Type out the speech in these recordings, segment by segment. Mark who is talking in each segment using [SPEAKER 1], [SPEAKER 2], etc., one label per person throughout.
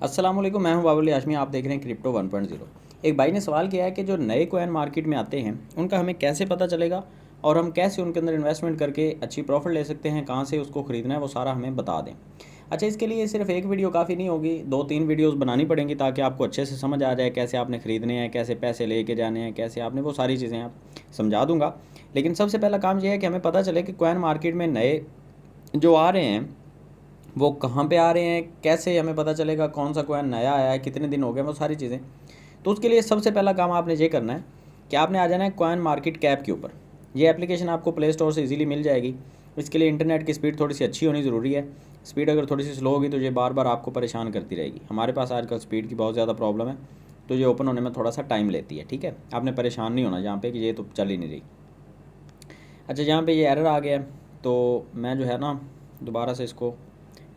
[SPEAKER 1] अस्सलाम वालेकुम, मैं हूं बाबुल हाशमी। आप देख रहे हैं क्रिप्टो 1.0। एक भाई ने सवाल किया है कि जो नए कॉइन मार्केट में आते हैं उनका हमें कैसे पता चलेगा और हम कैसे उनके अंदर इन्वेस्टमेंट करके अच्छी प्रॉफिट ले सकते हैं, कहां से उसको ख़रीदना है वो सारा हमें बता दें। अच्छा, इसके लिए सिर्फ एक वीडियो काफ़ी नहीं होगी, 2-3 वीडियोस बनानी पड़ेंगी ताकि आपको अच्छे से समझ आ जाए कैसे आपने ख़रीदने हैं, कैसे पैसे लेके जाने हैं, कैसे आपने वो सारी चीज़ें आप समझा दूंगा। लेकिन सबसे पहला काम यह है कि हमें पता चले कि कॉइन मार्केट में नए जो आ रहे हैं वो कहाँ पे आ रहे हैं, कैसे हमें पता चलेगा कौन सा कॉइन नया आया है, कितने दिन हो गए, वो सारी चीज़ें। तो उसके लिए सबसे पहला काम आपने ये करना है कि आपने आ जाना है कॉइन मार्केट कैप के ऊपर। ये एप्लीकेशन आपको प्ले स्टोर से इजीली मिल जाएगी। इसके लिए इंटरनेट की स्पीड थोड़ी सी अच्छी होनी ज़रूरी है। स्पीड अगर थोड़ी सी स्लो होगी तो ये बार बार आपको परेशान करती रहेगी। हमारे पास आजकल स्पीड की बहुत ज़्यादा प्रॉब्लम है, तो ये ओपन होने में थोड़ा सा टाइम लेती है। ठीक है, आपने परेशान नहीं होना यहाँ पे कि ये तो चल ही नहीं रही। अच्छा, यहाँ पे ये एरर आ गया है, तो मैं जो है ना दोबारा से इसको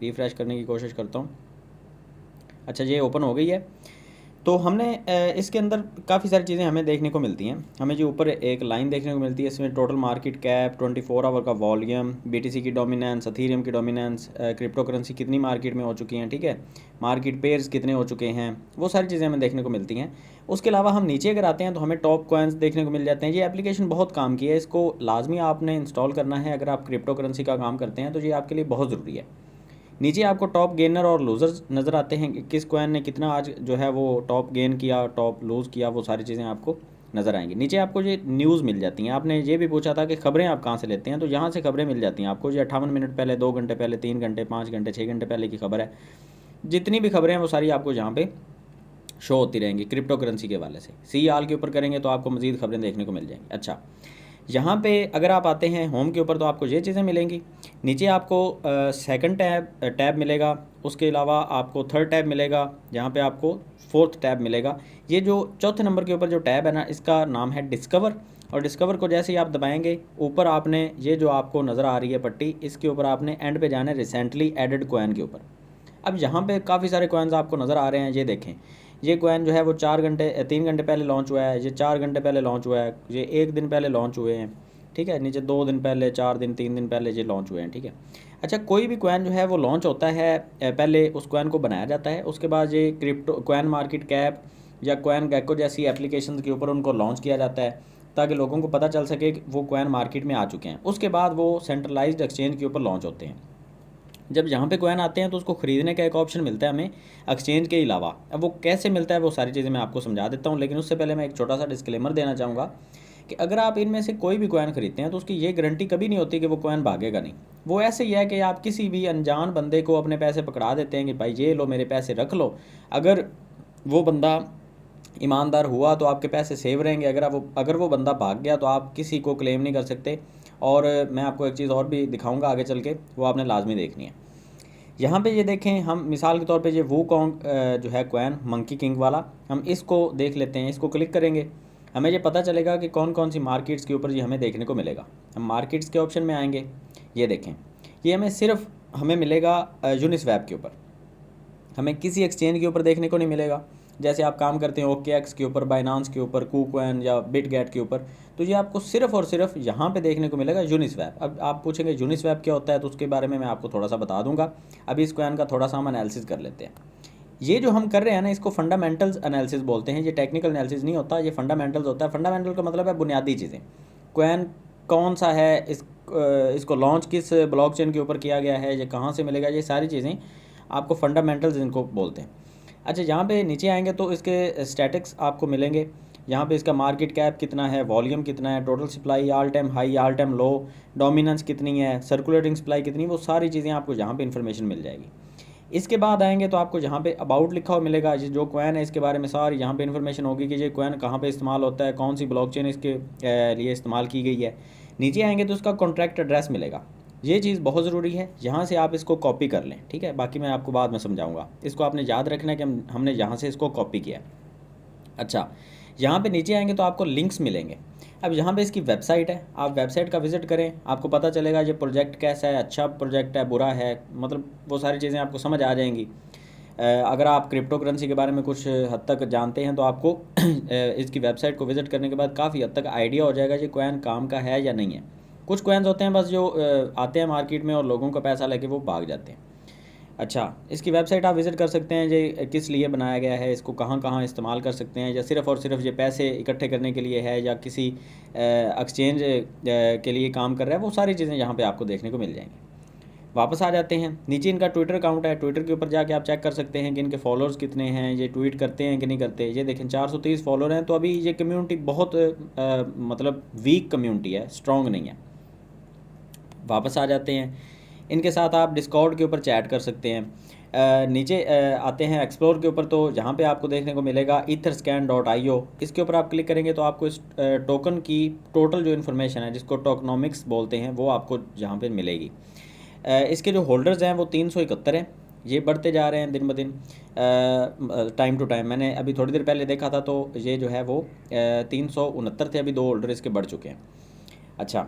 [SPEAKER 1] रिफ़्रेश करने की कोशिश करता हूँ। अच्छा, ये ओपन हो गई है। तो हमने इसके अंदर काफ़ी सारी चीज़ें हमें देखने को मिलती हैं। हमें जो ऊपर एक लाइन देखने को मिलती है, इसमें टोटल मार्केट कैप, 24 आवर का वॉल्यूम, बीटीसी की डोमिनेंस, अथीरियम की डोमिनेंस, क्रिप्टो करेंसी कितनी मार्केट में हो चुकी हैं, ठीक है, मार्केट पेयर्स कितने हो चुके हैं, वो सारी चीज़ें हमें देखने को मिलती हैं। उसके अलावा हम नीचे अगर आते हैं तो हमें टॉप कॉइन्स देखने को मिल जाते हैं। ये एप्लीकेशन बहुत काम की है, इसको लाजमी आपने इंस्टॉल करना है। अगर आप क्रिप्टो करेंसी का काम करते हैं तो ये आपके लिए बहुत ज़रूरी है। नीचे आपको टॉप गेनर और लूज़र्स नज़र आते हैं कि किस कॉइन ने कितना आज जो है वो टॉप गेन किया, टॉप लूज़ किया, वो सारी चीज़ें आपको नज़र आएंगी। नीचे आपको ये न्यूज़ मिल जाती हैं। आपने ये भी पूछा था कि ख़बरें आप कहाँ से लेते हैं, तो यहाँ से ख़बरें मिल जाती हैं आपको। ये 58 मिनट पहले, 2 घंटे पहले, 3 घंटे, 5 घंटे, 6 घंटे पहले की खबर है। जितनी भी खबरें हैं वो सारी आपको यहाँ पे शो होती रहेंगी क्रिप्टो करेंसी के वाले से। सी आल के ऊपर करेंगे तो आपको मज़ीद खबरें देखने को मिल जाएंगी। अच्छा, यहाँ पे अगर आप आते हैं होम के ऊपर तो आपको ये चीज़ें मिलेंगी। नीचे आपको सेकंड टैब मिलेगा, उसके अलावा आपको थर्ड टैब मिलेगा, जहाँ पे आपको फोर्थ टैब मिलेगा। ये जो चौथे नंबर के ऊपर जो टैब है ना, इसका नाम है डिस्कवर। और डिस्कवर को जैसे ही आप दबाएंगे, ऊपर आपने ये जो आपको नज़र आ रही है पट्टी, इसके ऊपर आपने एंड पे जाना है रिसेंटली एडेड कॉइन के ऊपर। अब यहाँ पे काफ़ी सारे कॉइन्स आपको नज़र आ रहे हैं। ये देखें, ये कॉइन जो है वो 3 घंटे पहले लॉन्च हुआ है, ये 4 घंटे पहले लॉन्च हुआ है, ये 1 दिन पहले लॉन्च हुए हैं। ठीक है, नीचे 2 दिन पहले, 4 दिन, 3 दिन पहले ये लॉन्च हुए हैं। ठीक है। अच्छा, कोई भी कॉइन जो है वो लॉन्च होता है, पहले उस कॉइन को बनाया जाता है, उसके बाद ये क्रिप्टो कॉइन मार्केट कैप या कॉइन गैको जैसी एप्लीकेशन के ऊपर उनको लॉन्च किया जाता है ताकि लोगों को पता चल सके कि वो कॉइन मार्केट में आ चुके हैं। उसके बाद वो सेंट्रलाइज्ड एक्सचेंज के ऊपर लॉन्च होते हैं। जब यहाँ पे कॉइन आते हैं तो उसको ख़रीदने का एक ऑप्शन मिलता है हमें एक्सचेंज के अलावा। अब वो कैसे मिलता है वो सारी चीज़ें मैं आपको समझा देता हूँ, लेकिन उससे पहले मैं एक छोटा सा डिस्क्लेमर देना चाहूँगा कि अगर आप इनमें से कोई भी कॉइन ख़रीदते हैं तो उसकी ये गारंटी कभी नहीं होती कि वो कॉइन भागेगा नहीं। वो ऐसे ही है कि आप किसी भी अनजान बंदे को अपने पैसे पकड़ा देते हैं कि भाई ये लो, मेरे पैसे रख लो। अगर वो बंदा ईमानदार हुआ तो आपके पैसे सेव रहेंगे। अगर वो बंदा भाग गया तो आप किसी को क्लेम नहीं कर सकते। और मैं आपको एक चीज़ और भी दिखाऊंगा आगे चल के, वो आपने लाजमी देखनी है। यहाँ पे ये देखें, हम मिसाल के तौर पे ये वूकोंग जो है कॉइन मंकी किंग वाला, हम इसको देख लेते हैं। इसको क्लिक करेंगे, हमें ये पता चलेगा कि कौन कौन सी मार्केट्स के ऊपर ये हमें देखने को मिलेगा। हम मार्केट्स के ऑप्शन में आएंगे, ये देखें, ये हमें मिलेगा यूनिस्वैप के ऊपर। हमें किसी एक्सचेंज के ऊपर देखने को नहीं मिलेगा। जैसे आप काम करते हैं OKX के ऊपर, बाइनांस के ऊपर, कूकॉइन या बिटगेट के ऊपर, तो ये आपको सिर्फ और सिर्फ यहाँ पे देखने को मिलेगा यूनिस्वैप। अब आप पूछेंगे यूनिस्वैप क्या होता है, तो उसके बारे में मैं आपको थोड़ा सा बता दूंगा। अभी इस कॉइन का थोड़ा सा हम एनालिसिस कर लेते हैं। ये जो हम कर रहे हैं ना, इसको फंडामेंटल्स एनालिसिस बोलते हैं। ये टेक्निकल एनालिसिस नहीं होता, ये फंडामेंटल्स होता है। फंडामेंटल का मतलब है बुनियादी चीज़ें। कॉइन कौन सा है, इसको लॉन्च किस ब्लॉकचेन के ऊपर किया गया है, ये कहाँ से मिलेगा, ये सारी चीज़ें आपको फंडामेंटल्स इनको बोलते हैं। अच्छा, यहाँ पे नीचे आएंगे तो इसके स्टैटिक्स आपको मिलेंगे। यहाँ पे इसका मार्केट कैप कितना है, वॉल्यूम कितना है, total supply, all time high, all time low, dominance कितनी है, सर्कुलेटिंग सप्लाई कितनी, वो सारी चीज़ें आपको यहाँ पे इन्फॉर्मेशन मिल जाएगी। इसके बाद आएंगे तो आपको यहाँ पे अबाउट लिखा हुआ मिलेगा। ये जो कॉइन है इसके बारे में सारी यहाँ पे इन्फॉर्मेशन होगी कि ये कॉइन कहाँ पे इस्तेमाल होता है, कौन सी ब्लॉकचेन इसके लिए इस्तेमाल की गई है। नीचे आएंगे तो उसका कॉन्ट्रैक्ट एड्रेस मिलेगा। ये चीज़ बहुत ज़रूरी है, यहाँ से आप इसको कॉपी कर लें। ठीक है, बाकी मैं आपको बाद में समझाऊंगा। इसको आपने याद रखना है कि हमने यहाँ से इसको कॉपी किया। अच्छा, यहाँ पे नीचे आएंगे तो आपको लिंक्स मिलेंगे। अब यहाँ पे इसकी वेबसाइट है, आप वेबसाइट का विज़िट करें, आपको पता चलेगा ये प्रोजेक्ट कैसा है, अच्छा प्रोजेक्ट है, बुरा है, मतलब वो सारी चीज़ें आपको समझ आ जाएंगी। अगर आप क्रिप्टो करेंसी के बारे में कुछ हद तक जानते हैं तो आपको इसकी वेबसाइट को विज़िट करने के बाद काफ़ी हद तक आइडिया हो जाएगा ये कॉइन काम का है या नहीं है। कुछ कॉइन्स होते हैं बस जो आते हैं मार्केट में और लोगों का पैसा लेके वो भाग जाते हैं। अच्छा, इसकी वेबसाइट आप विज़िट कर सकते हैं, ये किस लिए बनाया गया है, इसको कहाँ कहाँ इस्तेमाल कर सकते हैं, या सिर्फ़ और सिर्फ ये पैसे इकट्ठे करने के लिए है या किसी एक्सचेंज के लिए काम कर रहा है, वो सारी चीज़ें यहाँ पे आपको देखने को मिल जाएंगी। वापस आ जाते हैं, नीचे इनका ट्विटर अकाउंट है, ट्विटर के ऊपर जाके आप चेक कर सकते हैं कि इनके फॉलोअर्स कितने हैं, ये ट्वीट करते हैं कि नहीं करते। ये देखें 430 फॉलोअर हैं, तो अभी ये कम्युनिटी बहुत मतलब वीक कम्युनिटी है, स्ट्रॉन्ग नहीं है। वापस आ जाते हैं, इनके साथ आप डिस्कॉर्ड के ऊपर चैट कर सकते हैं। नीचे आते हैं एक्सप्लोर के ऊपर, तो जहाँ पे आपको देखने को मिलेगा etherscan.io, इसके ऊपर आप क्लिक करेंगे तो आपको इस टोकन की टोटल जो इन्फॉर्मेशन है, जिसको टोकनोमिक्स बोलते हैं, वो आपको यहाँ पे मिलेगी। इसके जो होल्डर्स हैं वो 371 हैं, ये बढ़ते जा रहे हैं दिन ब दिन, टाइम टू टाइम। मैंने अभी थोड़ी देर पहले देखा था तो ये जो है वो 369 थे, अभी 2 होल्डर इसके बढ़ चुके हैं। अच्छा,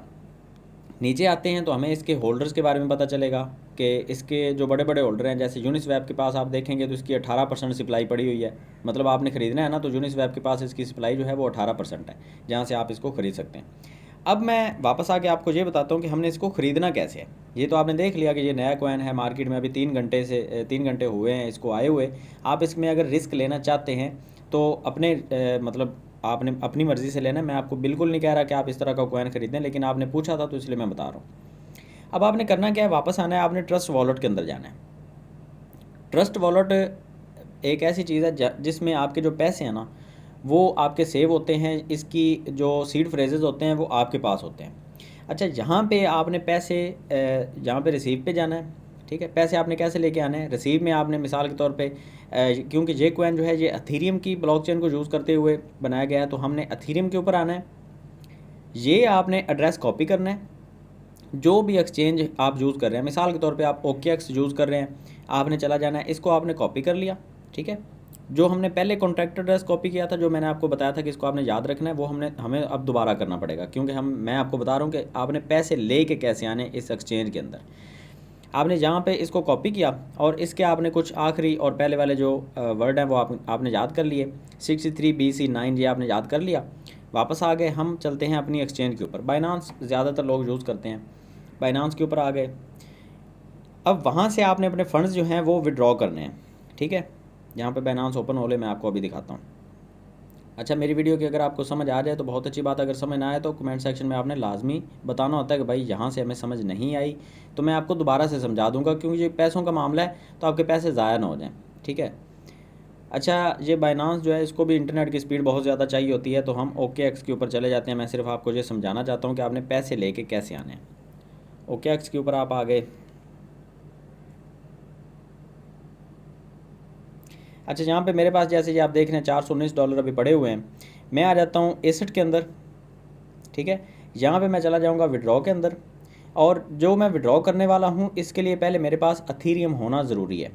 [SPEAKER 1] नीचे आते हैं तो हमें इसके होल्डर्स के बारे में पता चलेगा कि इसके जो बड़े बड़े होल्डर हैं, जैसे यूनिस्वैप के पास आप देखेंगे तो इसकी 18% सप्लाई पड़ी हुई है। मतलब आपने ख़रीदना है ना, तो यूनिस्वैप के पास इसकी सप्लाई जो है वो 18% है, जहाँ से आप इसको ख़रीद सकते हैं। अब मैं वापस आके आपको ये बताता हूँ कि हमने इसको ख़रीदना कैसे है। ये तो आपने देख लिया कि ये नया कॉइन है, मार्केट में अभी 3 घंटे हुए हैं इसको आए हुए। आप इसमें अगर रिस्क लेना चाहते हैं तो अपने मतलब आपने अपनी मर्ज़ी से लेना है। मैं आपको बिल्कुल नहीं कह रहा कि आप इस तरह का कॉइन ख़रीदें, लेकिन आपने पूछा था तो इसलिए मैं बता रहा हूँ। अब आपने करना क्या है, वापस आना है, आपने ट्रस्ट वॉलेट के अंदर जाना है। ट्रस्ट वॉलेट एक ऐसी चीज़ है जिसमें आपके जो पैसे हैं ना, वो आपके सेव होते हैं। इसकी जो सीड फ्रेजेस होते हैं वो आपके पास होते हैं। अच्छा, यहाँ पे आपने पैसे यहाँ पे रिसीव पे जाना है, ठीक है। पैसे आपने कैसे लेके आने हैं, रिसीव में आपने मिसाल के तौर पे क्योंकि ये कॉइन जो है ये अथीरियम की ब्लॉकचेन को यूज़ करते हुए बनाया गया है, तो हमने अथीरियम के ऊपर आना है। ये आपने एड्रेस कॉपी करना है, जो भी एक्सचेंज आप यूज़ कर रहे हैं, मिसाल के तौर पे आप OKX यूज़ कर रहे हैं, आपने चला जाना है, इसको आपने कॉपी कर लिया, ठीक है। जो हमने पहले कॉन्ट्रैक्ट एड्रेस कॉपी किया था, जो मैंने आपको बताया था कि इसको आपने याद रखना है, वो हमें अब दोबारा करना पड़ेगा, क्योंकि मैं आपको बता रहा हूँ कि आपने पैसे ले के कैसे आने इस एक्सचेंज के अंदर। आपने जहाँ पे इसको कॉपी किया और इसके आपने कुछ आखिरी और पहले वाले जो वर्ड हैं वो आपने याद कर लिए। 63BC9 ये आपने याद कर लिया। वापस आ गए, हम चलते हैं अपनी एक्सचेंज के ऊपर। बाइनांस ज़्यादातर लोग यूज़ करते हैं, बाइनांस के ऊपर आ गए। अब वहाँ से आपने अपने फ़ंड्स जो हैं वो विड्रॉ करने हैं, ठीक है। यहाँ पे बाइनांस ओपन हो ले, मैं आपको अभी दिखाता हूँ। अच्छा, मेरी वीडियो की अगर आपको समझ आ जाए तो बहुत अच्छी बात, अगर समझ ना आए तो कमेंट सेक्शन में आपने लाजमी बताना होता है कि भाई यहाँ से हमें समझ नहीं आई, तो मैं आपको दोबारा से समझा दूँगा, क्योंकि ये पैसों का मामला है तो आपके पैसे ज़ाया ना हो जाएँ, ठीक है। अच्छा, ये बाइनांस जो है इसको भी इंटरनेट की स्पीड बहुत ज़्यादा चाहिए होती है, तो हम OKX के ऊपर चले जाते हैं। मैं सिर्फ आपको ये समझाना चाहता हूँ कि आपने पैसे लेके कैसे आने हैं। OKX के ऊपर आप आ गए। अच्छा, यहाँ पे मेरे पास जैसे ये आप देख रहे हैं $419 अभी पड़े हुए हैं। मैं आ जाता हूँ एसेट के अंदर, ठीक है। यहाँ पे मैं चला जाऊँगा विड्रॉ के अंदर, और जो मैं विड्रॉ करने वाला हूँ इसके लिए पहले मेरे पास अथीरियम होना ज़रूरी है,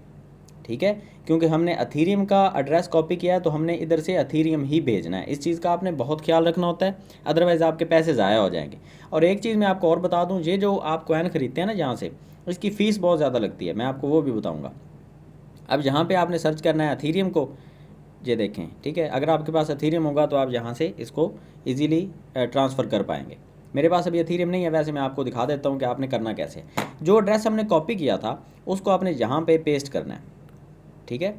[SPEAKER 1] ठीक है। क्योंकि हमने अथीरियम का एड्रेस कॉपी किया है, तो हमने इधर से अथीरियम ही भेजना है। इस चीज़ का आपने बहुत ख्याल रखना होता है, अदरवाइज़ आपके पैसे ज़ाया हो जाएंगे। और एक चीज़ मैं आपको और बता दूँ, ये जो आप कॉइन ख़रीदते हैं ना जहाँ से, इसकी फ़ीस बहुत ज़्यादा लगती है, मैं आपको वो भी बताऊँगा। अब यहाँ पे आपने सर्च करना है अथीरियम को, ये देखें, ठीक है। अगर आपके पास अथीरियम होगा तो आप यहाँ से इसको इजीली ट्रांसफ़र कर पाएंगे। मेरे पास अभी अथीरियम नहीं है, वैसे मैं आपको दिखा देता हूँ कि आपने करना कैसे। जो एड्रेस हमने कॉपी किया था उसको आपने यहाँ पे पेस्ट करना है, ठीक है।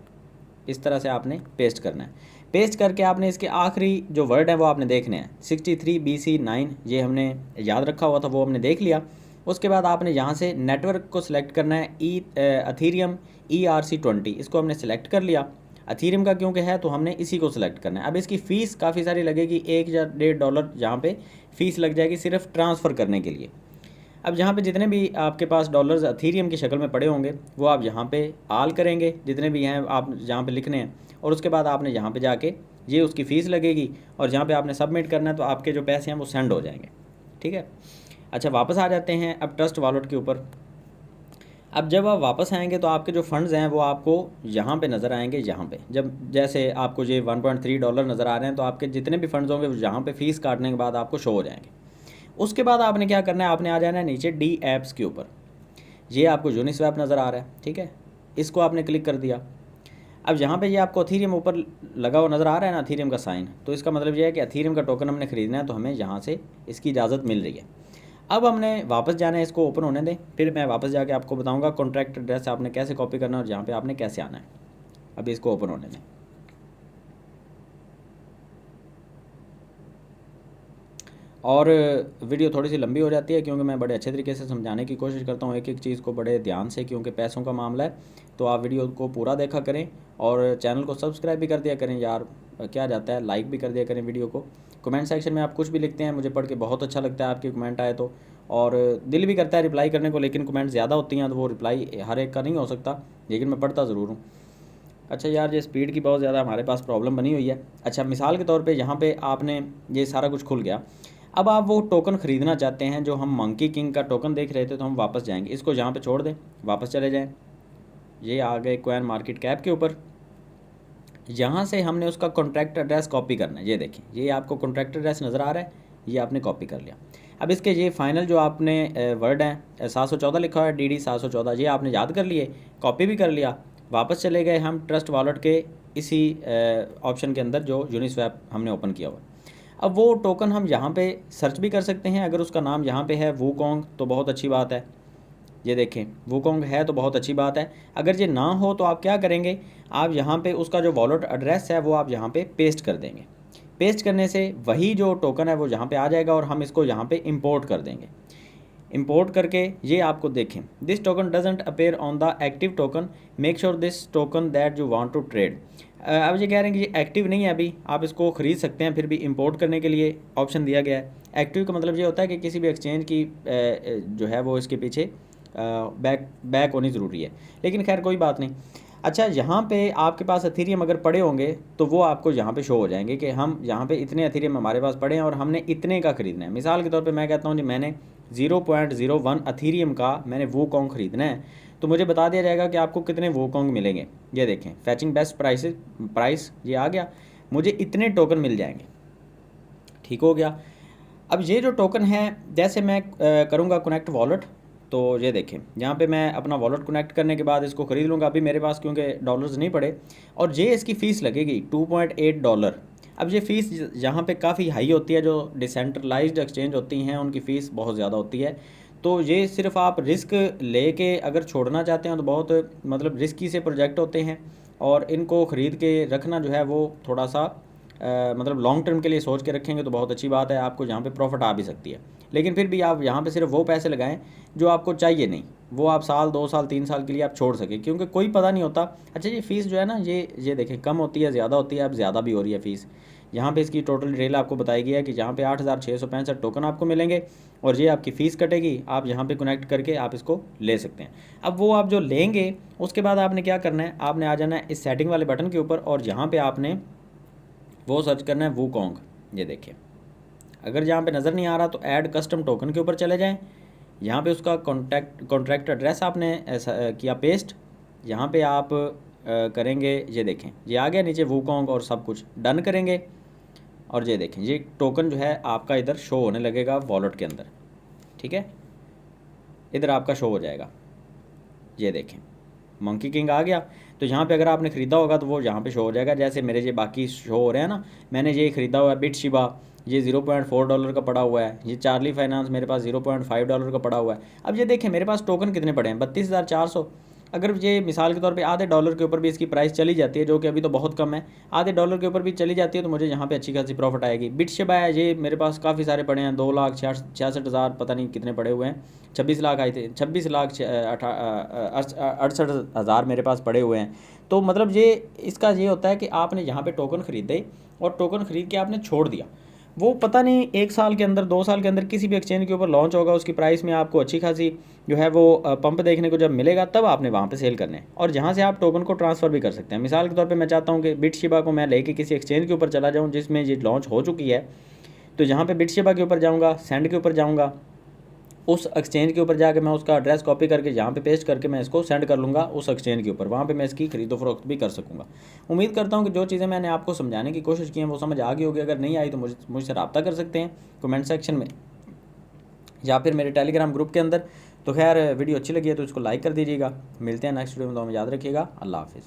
[SPEAKER 1] इस तरह से आपने पेस्ट करना है। पेस्ट करके आपने इसके आखिरी जो वर्ड हैं वो आपने देखने हैं। 63BC9 ये हमने याद रखा हुआ था, वो हमने देख लिया। उसके बाद आपने यहाँ से नेटवर्क को सिलेक्ट करना है, अथीरियम ERC20, इसको हमने सेलेक्ट कर लिया। अथीरियम का क्योंकि है तो हमने इसी को सिलेक्ट करना है। अब इसकी फ़ीस काफ़ी सारी लगेगी, $1 या $1.5 यहाँ पे फ़ीस लग जाएगी सिर्फ ट्रांसफ़र करने के लिए। अब यहाँ पे जितने भी आपके पास डॉलर्स अथीरियम की शक्ल में पड़े होंगे वो आप यहाँ पे आल करेंगे, जितने भी हैं आप यहाँ पे लिखने हैं, और उसके बाद आपने यहाँ पे जाके ये उसकी फ़ीस लगेगी और जहाँ पे आपने सबमिट करना है, तो आपके जो पैसे हैं वो सेंड हो जाएंगे, ठीक है। अच्छा, वापस आ जाते हैं अब ट्रस्ट वॉलेट के ऊपर। अब जब आप वापस आएंगे तो आपके जो फंड्स हैं वो आपको यहाँ पे नज़र आएंगे। यहाँ पे जब जैसे आपको ये $1.3 नज़र आ रहे हैं, तो आपके जितने भी फंड्स होंगे यहाँ पे फ़ीस काटने के बाद आपको शो हो जाएंगे। उसके बाद आपने क्या करना है, आपने आ जाना है नीचे डी एप्स के ऊपर। ये आपको यूनिस्वैप नज़र आ रहा है, ठीक है। इसको आपने क्लिक कर दिया। अब यहाँ पे ये आपको अथीरियम ऊपर लगा हुआ नज़र आ रहा है ना, अथीरियम का साइन, तो इसका मतलब ये है कि अथीरियम का टोकन हमने ख़रीदना है, तो हमें यहाँ से इसकी इजाज़त मिल रही है। अब हमने वापस जाना है, इसको ओपन होने दें, फिर मैं वापस जाके आपको बताऊंगा कॉन्ट्रैक्ट एड्रेस आपने कैसे कॉपी करना है और यहाँ पे आपने कैसे आना है। अभी इसको ओपन होने दें। और वीडियो थोड़ी सी लंबी हो जाती है क्योंकि मैं बड़े अच्छे तरीके से समझाने की कोशिश करता हूँ एक एक चीज़ को बड़े ध्यान से, क्योंकि पैसों का मामला है। तो आप वीडियो को पूरा देखा करें और चैनल को सब्सक्राइब भी कर दिया करें यार, क्या जाता है, लाइक भी कर दिया करें वीडियो को। कमेंट सेक्शन में आप कुछ भी लिखते हैं, मुझे पढ़ के बहुत अच्छा लगता है आपके कमेंट आए तो, और दिल भी करता है रिप्लाई करने को, लेकिन कमेंट ज़्यादा होती हैं तो वो रिप्लाई हर एक का नहीं हो सकता, लेकिन मैं पढ़ता ज़रूर हूँ। अच्छा यार, ये स्पीड की बहुत ज़्यादा हमारे पास प्रॉब्लम बनी हुई है। अच्छा, मिसाल के तौर पे यहाँ पे आपने ये सारा कुछ खुल गया। अब आप वो टोकन ख़रीदना चाहते हैं जो हम मंकी किंग का टोकन देख रहे थे, तो हम वापस जाएंगे, इसको यहाँ पे छोड़ दें, वापस चले जाएं। ये आ गए कॉइन मार्केट कैप के ऊपर। यहाँ से हमने उसका कॉन्ट्रैक्ट एड्रेस कॉपी करना है। ये देखें, ये आपको कॉन्ट्रैक्ट एड्रेस नज़र आ रहा है, ये आपने कॉपी कर लिया। अब इसके ये फाइनल जो आपने वर्ड हैं 714 लिखा है, DD 714, ये आपने याद कर लिए, कॉपी भी कर लिया। वापस चले गए हम ट्रस्ट वॉलेट के इसी ऑप्शन के अंदर जो यूनिस्वैप हमने ओपन किया हुआ। अब वो टोकन हम यहाँ पे सर्च भी कर सकते हैं, अगर उसका नाम यहाँ पे है वूकोंग तो बहुत अच्छी बात है। ये देखें, वूकोंग है तो बहुत अच्छी बात है। अगर ये ना हो तो आप क्या करेंगे, आप यहाँ पे उसका जो वॉलेट एड्रेस है वो आप यहाँ पे पेस्ट कर देंगे। पेस्ट करने से वही जो टोकन है वो यहाँ पे आ जाएगा और हम इसको यहाँ पे इंपोर्ट कर देंगे। इंपोर्ट करके ये आपको देखें, this token doesn't appear on the active token, make sure this token that you want to trade. अब ये कह रहे हैं कि ये एक्टिव नहीं है अभी, आप इसको ख़रीद सकते हैं, फिर भी इंपोर्ट करने के लिए ऑप्शन दिया गया है। एक्टिव का मतलब ये होता है कि किसी भी एक्सचेंज की जो है वो इसके पीछे बैक होनी ज़रूरी है, लेकिन खैर कोई बात नहीं। अच्छा, यहाँ पे आपके पास एथेरियम अगर पड़े होंगे तो वो आपको यहाँ पे शो हो जाएंगे कि हम यहाँ पे इतने एथेरियम हमारे पास पड़े हैं और हमने इतने का ख़रीदना है। मिसाल के तौर पे मैं कहता हूँ जी मैंने 0.01 एथेरियम का मैंने वूकोंग ख़रीदना है, तो मुझे बता दिया जाएगा कि आपको कितने वूकोंग मिलेंगे। ये देखें, फैचिंग बेस्ट प्राइस ये आ गया, मुझे इतने टोकन मिल जाएंगे। ठीक हो गया। अब ये जो टोकन है, जैसे मैं करूँगा कनेक्ट वॉलेट, तो ये देखें यहाँ पे मैं अपना वॉलेट कनेक्ट करने के बाद इसको ख़रीद लूँगा। अभी मेरे पास क्योंकि डॉलर्स नहीं पड़े, और ये इसकी फ़ीस लगेगी $2.8। अब ये फ़ीस यहाँ पे काफ़ी हाई होती है, जो डिसेंट्रलाइज्ड एक्सचेंज होती हैं उनकी फ़ीस बहुत ज़्यादा होती है। तो ये सिर्फ आप रिस्क लेके अगर छोड़ना चाहते हैं तो बहुत मतलब रिस्की से प्रोजेक्ट होते हैं, और इनको ख़रीद के रखना जो है वो थोड़ा सा मतलब लॉन्ग टर्म के लिए सोच के रखेंगे तो बहुत अच्छी बात है, आपको यहाँ पे प्रॉफिट आ भी सकती है। लेकिन फिर भी आप यहाँ पे सिर्फ वो पैसे लगाएं जो आपको चाहिए नहीं, वो आप साल 2 साल 3 साल के लिए आप छोड़ सकें, क्योंकि कोई पता नहीं होता। अच्छा, ये फ़ीस जो है ना, ये देखें कम होती है, ज़्यादा होती है, अब ज़्यादा भी हो रही है फ़ीस। यहाँ पे इसकी टोटल डिटेल आपको बताई गई है कि यहाँ पे 8665 टोकन आपको मिलेंगे और ये आपकी फ़ीस कटेगी, आप यहाँ पे कनेक्ट करके आप इसको ले सकते हैं। अब वो आप जो लेंगे उसके बाद आपने क्या करना है, आपने आ जाना है इस सेटिंग वाले बटन के ऊपर और यहाँ पे आपने वो सर्च करना है वूकोंग। ये देखिए, अगर यहाँ पे नज़र नहीं आ रहा तो ऐड कस्टम टोकन के ऊपर चले जाएं। यहाँ पे उसका कॉन्ट्रैक्ट एड्रेस आपने ऐसा किया पेस्ट, यहाँ पे आप करेंगे, ये देखें ये आ गया नीचे वूकोंग और सब कुछ डन करेंगे, और ये देखें ये टोकन जो है आपका इधर शो होने लगेगा वॉलेट के अंदर। ठीक है, इधर आपका शो हो जाएगा। ये देखें मंकी किंग आ गया, तो यहाँ पे अगर आपने ख़रीदा होगा तो वो यहाँ पे शो हो जाएगा। जैसे मेरे ये बाकी शो हो रहे हैं ना, मैंने ये ख़रीदा हुआ है बिटशिबा, ये $0.4 का पड़ा हुआ है। ये चार्ली फाइनेंस मेरे पास $0.5 का पड़ा हुआ है। अब ये देखें मेरे पास टोकन कितने पड़े हैं, 32,400। अगर ये मिसाल के तौर पे आधे डॉलर के ऊपर भी इसकी प्राइस चली जाती है, जो कि अभी तो बहुत कम है, आधे डॉलर के ऊपर भी चली जाती है, तो मुझे यहाँ पे अच्छी खासी प्रॉफिट आएगी। बिटशिबा है, ये मेरे पास काफ़ी सारे पड़े हैं, 2,66,000 पता नहीं कितने पड़े हुए हैं, 26 लाख आए थे, 26,68,000 मेरे पास पड़े हुए हैं। तो मतलब ये इसका ये होता है कि आपने यहाँ पे टोकन ख़रीदे और टोकन ख़रीद के आपने छोड़ दिया, वो पता नहीं 1 साल के अंदर 2 साल के अंदर किसी भी एक्सचेंज के ऊपर लॉन्च होगा, उसकी प्राइस में आपको अच्छी खासी जो है वो पंप देखने को जब मिलेगा तब आपने वहाँ पे सेल करने हैं, और जहाँ से आप टोकन को ट्रांसफ़र भी कर सकते हैं। मिसाल के तौर पे मैं चाहता हूँ कि बिटशिबा को मैं लेके किसी एक्सचेंज के ऊपर चला जाऊँ जिसमें ये लॉन्च हो चुकी है, तो यहाँ पे बिटशिबा के ऊपर जाऊँगा, सेंड के ऊपर जाऊँगा, उस एक्सचेंज के ऊपर जाके मैं उसका एड्रेस कॉपी करके यहाँ पे पेस्ट करके मैं इसको सेंड कर लूँगा उस एक्सचेंज के ऊपर, वहाँ पे मैं इसकी खरीदो फरोख्त भी कर सकूँगा। उम्मीद करता हूँ कि जो चीज़ें मैंने आपको समझाने की कोशिश की हैं वो समझ आ गई होगी। अगर नहीं आई तो मुझसे रब्ता कर सकते हैं कमेंट सेक्शन में या फिर मेरे टेलीग्राम ग्रुप के अंदर। तो खैर वीडियो अच्छी लगी है तो इसको लाइक कर दीजिएगा। मिलते हैं नेक्स्ट वीडियो में, तो हमें याद रखिएगा। अल्लाह हाफिज़।